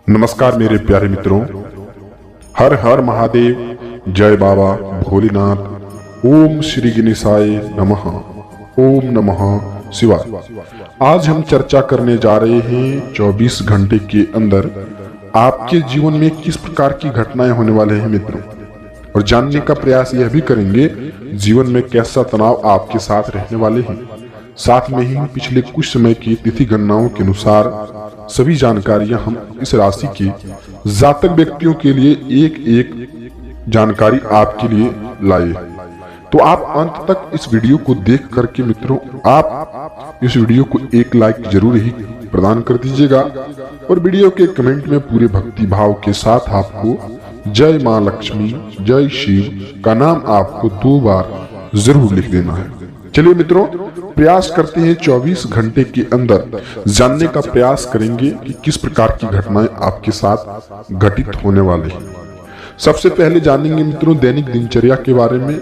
नमस्कार मेरे प्यारे मित्रों, हर हर महादेव, जय बाबा भोलेनाथ, ओम श्री गणेशाय नमः, ओम नमः शिवाय। आज हम चर्चा करने जा रहे हैं 24 घंटे के अंदर आपके जीवन में किस प्रकार की घटनाएं होने वाले हैं मित्रों, और जानने का प्रयास यह भी करेंगे जीवन में कैसा तनाव आपके साथ रहने वाले हैं। साथ में ही पिछले कुछ समय की तिथि गणनाओं के अनुसार सभी जानकारियां हम इस राशि के जातक व्यक्तियों के लिए एक एक जानकारी आपके लिए लाए। तो आप अंत तक इस वीडियो को देख करके मित्रों, आप इस वीडियो को एक लाइक जरूर ही प्रदान कर दीजिएगा और वीडियो के कमेंट में पूरे भक्ति भाव के साथ आपको जय मां लक्ष्मी, जय शिव का नाम आपको 2 बार जरूर लिख देना है। चलिए मित्रों, प्रयास करते हैं 24 घंटे के अंदर जानने का प्रयास करेंगे कि किस प्रकार की घटनाएं आपके साथ घटित होने वाली हैं। सबसे पहले जानेंगे मित्रों दैनिक दिनचर्या के बारे में।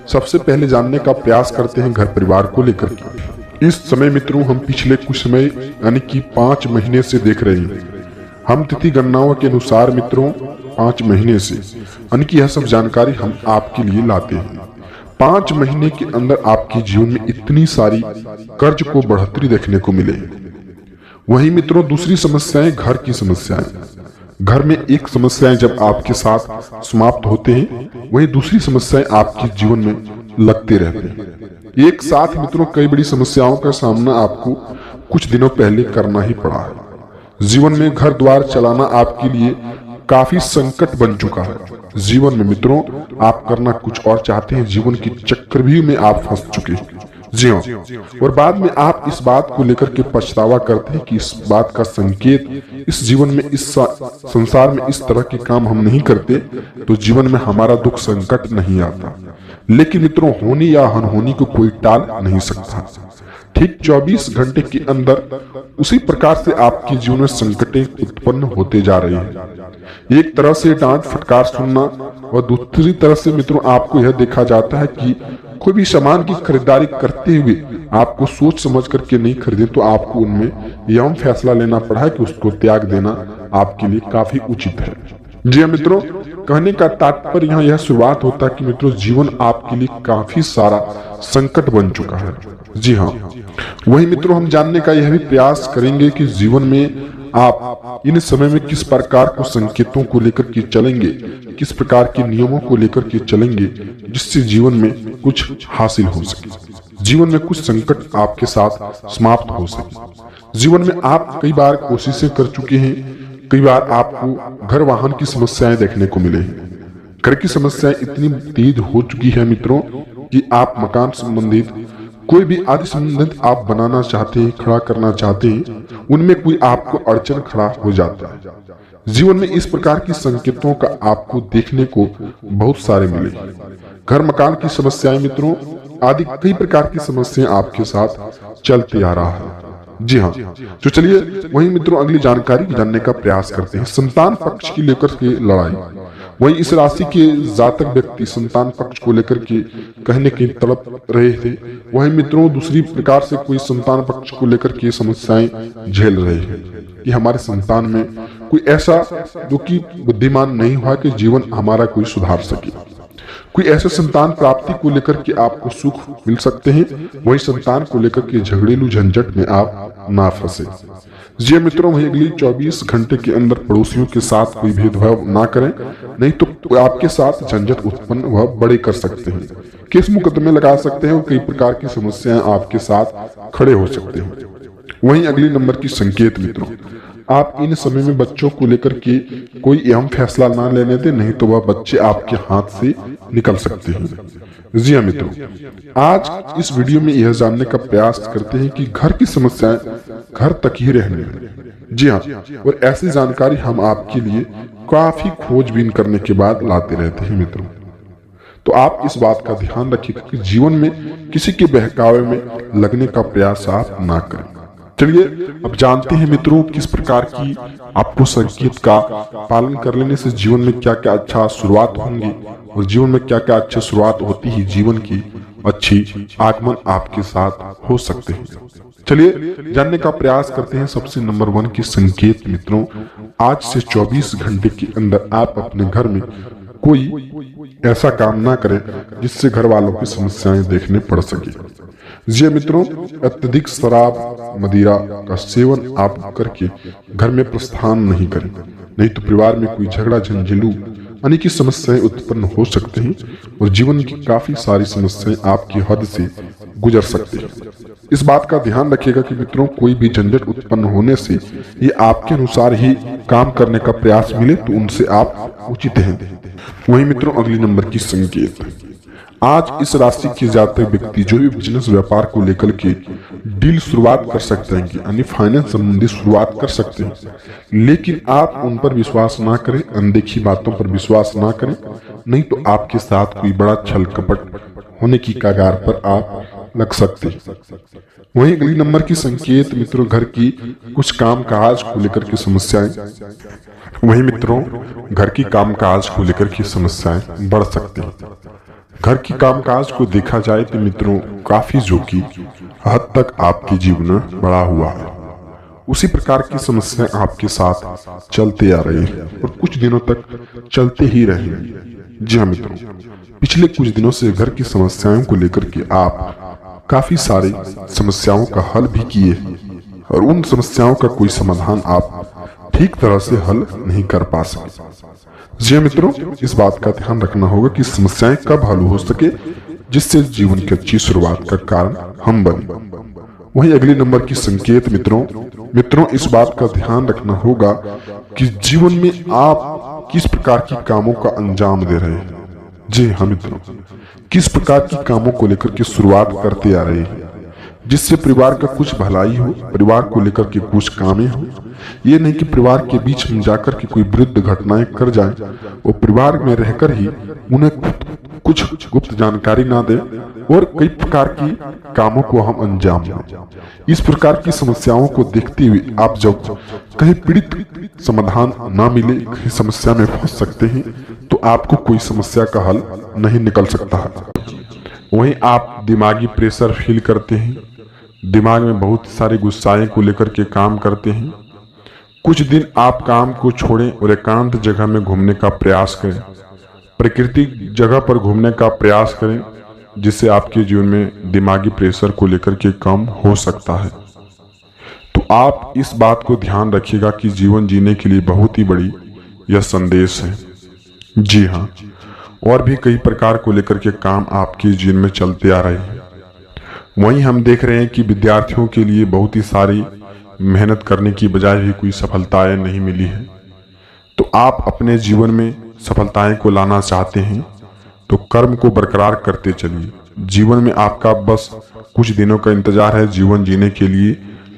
सबसे पहले जानने का प्रयास करते हैं घर परिवार को लेकर के। इस समय मित्रों हम पिछले कुछ समय यानी कि 5 महीने से देख रहे हैं। हम तिथि गणनाओं के अनुसार मित्रों 5 महीने से यानी कि यह सब जानकारी हम आपके लिए लाते हैं। 5 महीने के अंदर आपके जीवन में इतनी सारी कर्ज को बढ़ोतरी देखने को मिले। वहीं मित्रों दूसरी समस्याएं घर की समस्याएं। घर में एक समस्याएं जब आपके साथ समाप्त होते हैं, वहीं दूसरी समस्याएं आपके जीवन में लगते रहते हैं। एक साथ मित्रों कई बड़ी समस्याओं का सामना आपको कुछ दिनों पहले करना ही पड़ा है। जीवन में घर द्वार चलाना आपके लिए काफी संकट बन चुका है। जीवन में मित्रों आप करना कुछ और चाहते हैं, जीवन की चक्रव्यूह में आप फंस चुके हैं। जी हाँ, और बाद में आप इस बात को लेकर के पछतावा करते हैं कि इस बात का संकेत इस जीवन में, इस संसार में इस तरह के काम हम नहीं करते तो जीवन में हमारा दुख संकट नहीं आता। लेकिन मित्रों होनी या अनहोनी को कोई टाल नहीं सकता। ठीक 24 घंटे के अंदर उसी प्रकार से आपके जीवन में संकटें उत्पन्न होते जा रही हैं। एक तरह से डांट फटकार सुनना और दूसरी तरह से मित्रों आपको यह देखा जाता है कि कोई भी सामान की खरीदारी करते हुए आपको सोच समझ करके नहीं खरीदे तो आपको उनमें यह फैसला लेना पड़ा है कि उसको त्याग देना आपके लिए काफी उचित है। जी हाँ मित्रों, कहने का तात्पर्य यहाँ यह शुरुआत होता है कि मित्रों जीवन आपके लिए काफी सारा संकट बन चुका है। जी हाँ, वही मित्रों हम जानने का यह भी प्रयास करेंगे कि जीवन में आप इन समय में किस प्रकार को संकेतों को लेकर के चलेंगे, किस प्रकार के नियमों को लेकर के चलेंगे जिससे जीवन में कुछ हासिल हो सके, जीवन में कुछ संकट आपके साथ समाप्त हो सके। जीवन में आप कई बार कोशिशें कर चुके हैं, कई बार आपको घर वाहन की समस्याएं देखने को मिले हैं। घर की समस्याएं इतनी तेज हो चुकी है मित्रों कि आप मकान संबंधित कोई भी आदि संबंधित आप बनाना चाहते हैं, खड़ा करना चाहते हैं, उनमें कोई आपको अड़चन खड़ा हो जाता है। जीवन में इस प्रकार की संकेतों का आपको देखने को बहुत सारे मिले। घर मकान की समस्याएं मित्रों आदि कई प्रकार की समस्याएं आपके साथ चलते आ रहा है। जी हाँ, तो चलिए वही मित्रों अगली जानकारी जानने का प्रयास करते हैं। संतान पक्ष की लेकर के लड़ाई। वही इस राशि के जातक व्यक्ति संतान पक्ष को लेकर के कहने की तड़प रहे थे, वही मित्रों दूसरी प्रकार से कोई संतान पक्ष को लेकर के समस्याएं झेल रहे हैं कि हमारे संतान में कोई ऐसा जो कि बुद्धिमान नहीं हुआ कि जीवन हमारा कोई सुधार सके। कोई ऐसे संतान प्राप्ति को लेकर के आपको सुख मिल सकते हैं, वही संतान को लेकर के झगड़ेलू झंझट में आप ना फंसे। जी मित्रों, वही अगली 24 घंटे के अंदर पड़ोसियों के साथ कोई भेदभाव ना करें, नहीं तो आपके साथ झंझट उत्पन्न वह बड़े कर सकते हैं, केस मुकदमे लगा सकते हैं और कई प्रकार की समस्याएं आपके साथ खड़े हो सकते हैं। वहीं अगली नंबर की संकेत मित्रों, आप इन समय में बच्चों को लेकर के कोई अहम फैसला ना लेने दें, नहीं तो वह बच्चे आपके हाथ से निकल सकते हैं। जी हाँ मित्रों, आज इस वीडियो में यह जानने का प्रयास करते हैं कि घर की समस्याएं घर तक ही रहने हैं। जी हाँ, और ऐसी जानकारी हम आपके लिए काफी खोजबीन करने के बाद लाते रहते हैं मित्रों। तो आप इस बात का ध्यान रखिएगा कि जीवन में किसी के बहकावे में लगने का प्रयास आप ना करें। चलिए अब जानते हैं मित्रों किस प्रकार की आपको संकेत का पालन कर लेने से जीवन में क्या क्या अच्छा शुरुआत होंगी और जीवन में क्या क्या अच्छी शुरुआत होती ही जीवन की अच्छी आगमन आपके साथ हो सकते हैं। चलिए जानने का प्रयास करते हैं सबसे नंबर 1 की संकेत मित्रों, आज से 24 घंटे के अंदर आप अपने घर में कोई ऐसा काम ना करें जिससे घर वालों की समस्याएं देखने पड़ सके। जी मित्रों, अत्यधिक शराब मदिरा का सेवन आप करके घर में प्रस्थान नहीं करें, नहीं तो परिवार में कोई झगड़ा झंझेलू अनेक समस्याएं उत्पन्न हो सकते हैं और जीवन की काफी सारी समस्याएं आपकी हद से गुजर सकती हैं। इस बात का ध्यान रखिएगा कि मित्रों, कोई भी झंझट उत्पन्न होने से ये आपके अनुसार ही काम करने का प्रयास मिले तो उनसे आप उचित हैं। वहीं मित्रों, अगली नंबर की संकेत, आज इस राशि के जातक व्यक्ति जो भी बिजनेस व्यापार को लेकर के डील शुरुआत कर सकते हैं कि यानी फाइनेंस संबंधी शुरुआत कर सकते हैं, लेकिन आप उन पर विश्वास ना करें, अनदेखी बातों पर विश्वास ना करें, नहीं तो आपके साथ कोई बड़ा छल कपट होने की कगार पर आप लग सकते हैं। वहीं अगली नंबर की संकेत मित्रों, घर की कुछ काम काज को लेकर की समस्याएं, वहीं मित्रों घर की काम काज को लेकर की समस्याएं बढ़ सकती हैं। घर की कामकाज को देखा जाए तो मित्रों काफी जो कि हद तक आपके जीवन में बढ़ा हुआ है, उसी प्रकार की समस्याएं आपके साथ चलते आ रही है और कुछ दिनों तक चलते ही रहेंगी। जी हाँ मित्रों, पिछले कुछ दिनों से घर की समस्याओं को लेकर के आप काफी सारी समस्याओं का हल भी किए हैं और उन समस्याओं का कोई समाधान आप ठीक तरह से हल नहीं कर पा सके। जी मित्रों, इस बात का ध्यान रखना होगा कि समस्याएं कब हल हो सके जिससे जीवन की अच्छी शुरुआत का कारण हम बने। वहीं अगले नंबर की संकेत मित्रों इस बात का ध्यान रखना होगा कि जीवन में आप किस प्रकार की कामों का अंजाम दे रहे हैं। जी हाँ मित्रों, किस प्रकार की कामों को लेकर के शुरुआत करते आ रहे हैं जिससे परिवार का कुछ भलाई हो, परिवार को लेकर के कुछ कामें हो। ये नहीं कि परिवार के बीच में जाकर के कोई विरुद्ध घटनाएं कर जाएं और परिवार में रहकर ही उन्हें कुछ गुप्त जानकारी ना दे और कई प्रकार की कामों को हम अंजाम दें। इस प्रकार की समस्याओं को देखते हुए आप जब कहीं पीड़ित समाधान ना मिले, कहीं समस्या में फंस सकते हैं तो आपको कोई समस्या का हल नहीं निकल सकता है। वहीं आप दिमागी प्रेशर फील करते हैं, दिमाग में बहुत सारे गुस्साए को लेकर के काम करते हैं। कुछ दिन आप काम को छोड़ें और एकांत जगह में घूमने का प्रयास करें, प्राकृतिक जगह पर घूमने का प्रयास करें जिससे आपके जीवन में दिमागी प्रेशर को लेकर के कम हो सकता है। तो आप इस बात को ध्यान रखिएगा कि जीवन जीने के लिए बहुत ही बड़ी यह संदेश है। जी हाँ, और भी कई प्रकार को लेकर के काम आपके जीवन में चलते आ रहे हैं। वहीं हम देख रहे हैं कि विद्यार्थियों के लिए बहुत ही सारी मेहनत करने की बजाय भी कोई सफलताएं नहीं मिली है। तो आप अपने जीवन में सफलताएं को लाना चाहते हैं तो कर्म को बरकरार करते चलिए। जीवन में आपका बस कुछ दिनों का इंतजार है जीवन जीने के लिए,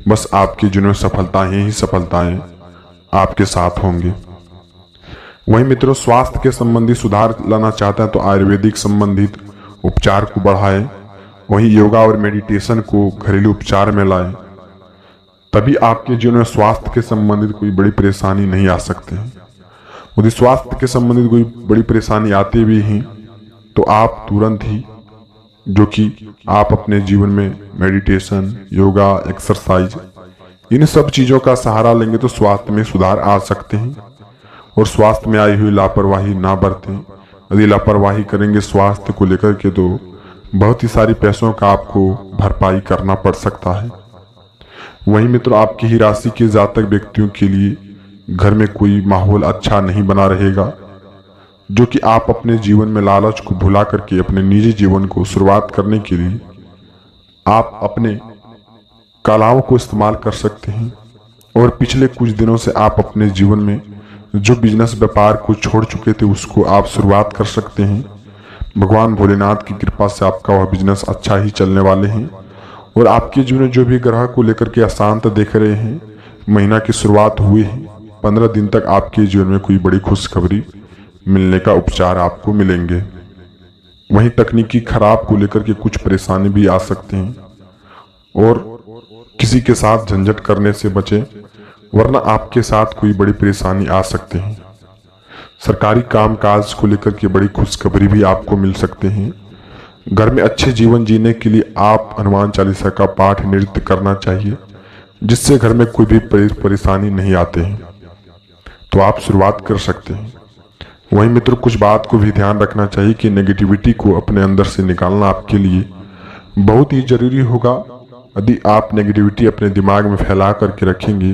बस आपके जीवन में सफलताएं ही सफलताएं आपके साथ होंगे। वहीं मित्रों, स्वास्थ्य के संबंधी सुधार लाना चाहते हैं तो आयुर्वेदिक संबंधित उपचार को बढ़ाएं, वहीं योगा और मेडिटेशन को घरेलू उपचार में लाएं, तभी आपके जीवन में स्वास्थ्य के संबंधित कोई बड़ी परेशानी नहीं आ सकते हैं। यदि स्वास्थ्य के संबंधित कोई बड़ी परेशानी आती भी हैं तो आप तुरंत ही जो कि आप अपने जीवन में मेडिटेशन, योगा, एक्सरसाइज, इन सब चीजों का सहारा लेंगे तो स्वास्थ्य में सुधार आ सकते हैं। और स्वास्थ्य में आई हुई लापरवाही ना बरतें। यदि लापरवाही करेंगे स्वास्थ्य को लेकर के तो बहुत ही सारी पैसों का आपको भरपाई करना पड़ सकता है। वहीं मित्रों, आपकी ही राशि के जातक व्यक्तियों के लिए घर में कोई माहौल अच्छा नहीं बना रहेगा, जो कि आप अपने जीवन में लालच को भुला करके अपने निजी जीवन को शुरुआत करने के लिए आप अपने कलाओं को इस्तेमाल कर सकते हैं। और पिछले कुछ दिनों से आप अपने जीवन में जो बिजनेस व्यापार को छोड़ चुके थे उसको आप शुरुआत कर सकते हैं। भगवान भोलेनाथ की कृपा से आपका वह बिजनेस अच्छा ही चलने वाले हैं। और आपके जीवन में जो भी ग्रह को लेकर के अशांत देख रहे हैं, महीना की शुरुआत हुई है, 15 दिन तक आपके जीवन में कोई बड़ी खुशखबरी मिलने का उपचार आपको मिलेंगे। वहीं तकनीकी खराब को लेकर के कुछ परेशानी भी आ सकते हैं और किसी के साथ झंझट करने से बचें, वरना आपके साथ कोई बड़ी परेशानी आ सकते हैं। सरकारी कामकाज को लेकर के बड़ी खुशखबरी भी आपको मिल सकते हैं। घर में अच्छे जीवन जीने के लिए आप हनुमान चालीसा का पाठ नृत्य करना चाहिए, जिससे घर में कोई भी परेशानी नहीं आते हैं। तो आप शुरुआत कर सकते हैं। वहीं मित्रों कुछ बात को भी ध्यान रखना चाहिए कि नेगेटिविटी को अपने अंदर से निकालना आपके लिए बहुत ही जरूरी होगा। यदि आप नेगेटिविटी अपने दिमाग में फैला करके रखेंगे,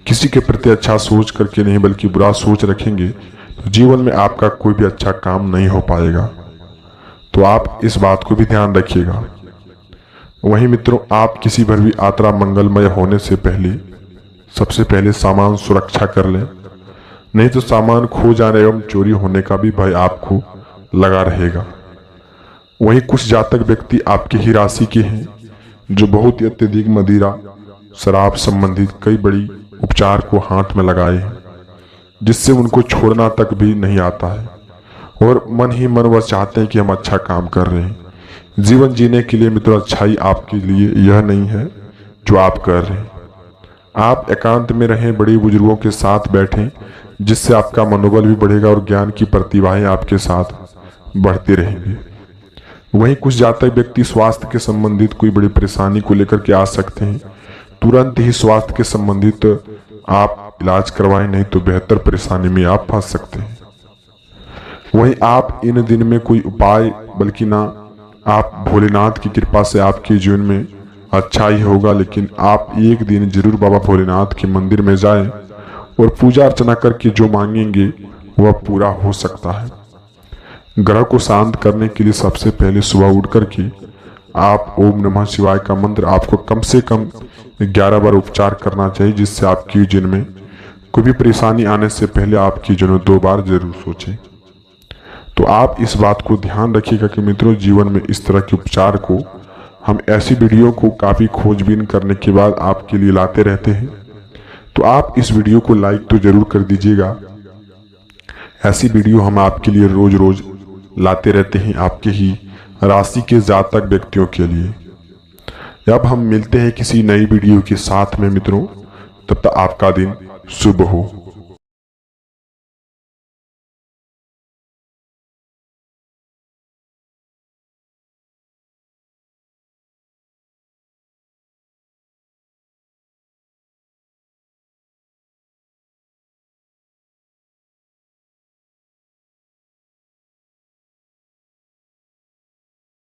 किसी के प्रति अच्छा सोच करके नहीं बल्कि बुरा सोच रखेंगे, तो जीवन में आपका कोई भी अच्छा काम नहीं हो पाएगा। तो आप इस बात को भी ध्यान रखिएगा। वहीं मित्रों आप किसी पर भी यात्रा मंगलमय होने से पहले सबसे पहले सामान सुरक्षा कर लें, नहीं तो सामान खो जाने एवं चोरी होने का भी भय आपको लगा रहेगा। वहीं कुछ जातक व्यक्ति आपकी ही राशि के हैं जो बहुत ही अत्यधिक मदिरा शराब संबंधित कई बड़ी उपचार को हाथ में लगाए हैं, जिससे उनको छोड़ना तक भी नहीं आता है और मन ही मन वह चाहते हैं कि हम अच्छा काम कर रहे हैं। जीवन जीने के लिए मित्रों अच्छाई आपके लिए यह नहीं है जो आप कर रहे हैं। आप एकांत में रहें, बड़े बुजुर्गों के साथ बैठें, जिससे आपका मनोबल भी बढ़ेगा और ज्ञान की प्रतिभाएं आपके साथ बढ़ती रहेंगी। वहीं कुछ जातक व्यक्ति स्वास्थ्य के संबंधित कोई बड़ी परेशानी को लेकर के आ सकते हैं। तुरंत ही स्वास्थ्य के संबंधित आप इलाज करवाएं, नहीं तो बेहतर परेशानी में आप फंस सकते हैं। वहीं आप इन दिन में कोई उपाय बल्कि ना आप भोलेनाथ की कृपा से आपके जीवन में अच्छा ही होगा, लेकिन आप एक दिन जरूर बाबा भोलेनाथ के मंदिर में जाएं और पूजा अर्चना करके जो मांगेंगे वह पूरा हो सकता है। ग्रह को शांत करने के लिए सबसे पहले सुबह उठ करके आप ओम नमः शिवाय का मंत्र आपको कम से कम 11 बार उपचार करना चाहिए, जिससे आपकी जीवन में कोई भी परेशानी आने से पहले आपकी जीवन 2 बार जरूर सोचें। तो आप इस बात को ध्यान रखिएगा कि मित्रों जीवन में इस तरह के उपचार को हम ऐसी वीडियो को काफ़ी खोजबीन करने के बाद आपके लिए लाते रहते हैं। तो आप इस वीडियो को लाइक तो जरूर कर दीजिएगा। ऐसी वीडियो हम आपके लिए रोज रोज लाते रहते हैं आपके ही राशि के जातक व्यक्तियों के लिए। अब हम मिलते हैं किसी नई वीडियो के साथ में मित्रों, तब तक आपका दिन शुभ हो।